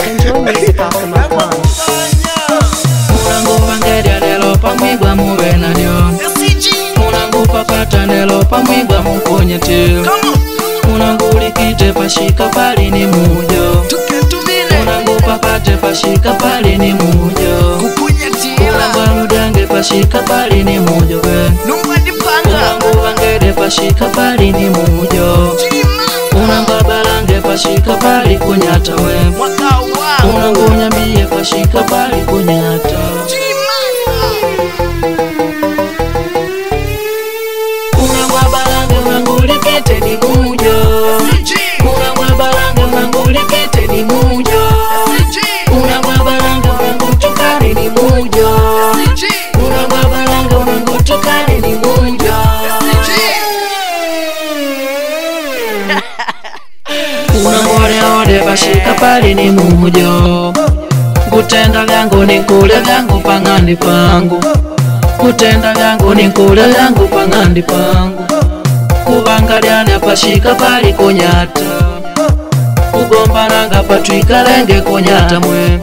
Enjoy music off the microphone. Munangu vangeria lelo pamwigwa muwe nalyo. Munangu papata lelo pamwigwa mukonyete. Munangu likite pashika pali ni mujo. Munangu papate pashika pali ni mujo. Munangu aludange pashika pali ni mujo we. Munangu vangere pashika pali ni mujo. Munangu abalange pashika pali kunyata we. Munangu nyambie pashika pali kunyata. Munangu abalange munangu likite ni mujo. Munangu abalange munangu likite ni mujo. Munangu abalange munangu tukari ni mujo. Munangu abalange munangu tukari ni mujo. Munangu ode pashika pali ni mujo. Kutenda gangu ni kule gangu pangandi pangu. Kutenda gangu ni kule gangu pangandi pangu. Kubangaliana pashika pali kunyata. Kugombananga patwika lenge kunyata mwe.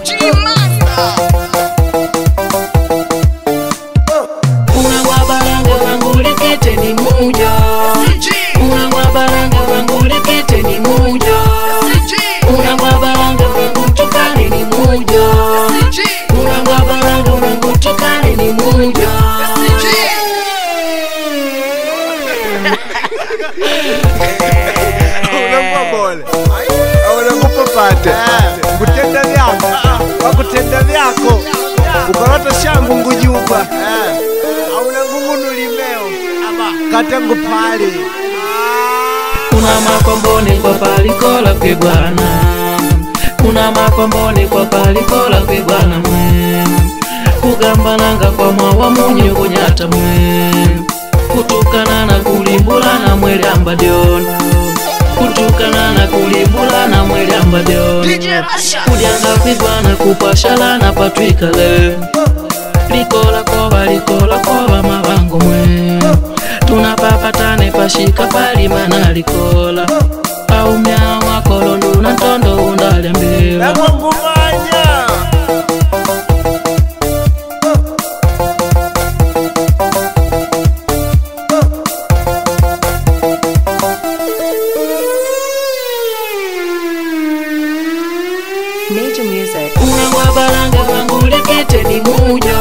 Munangu abalange munangu likite ni mujo. Munangu abalange munangu likite ni mujo. Munangu abalange munangu tukari ni mujo. Munangu abalange munangu tukari ni mujo. Kutenda vyako wakutenda vyako ukarota shangu ngujuba auna ngungunu limeo katangu pali. Kuna makomboni kwa palikola kwigwana. Kuna makomboni kwa palikola kwigwana mwe. Kugambananga kwa mwawa munyu kunyata mwe. Kutukana na kulimbulana mweli amba diono. Kutukana na kulimbulana mweli amba diono. Kulianga kwigwana kupashalana patwika le. Likola koba mavangu mwe. Tunapapatane pashika pali mana likola. Au myawa kolondu na ntondo undale mbira. Major music. Munangu abalange munangu likite ni mujo.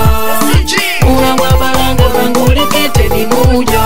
Munangu abalange munangu likite ni mujo.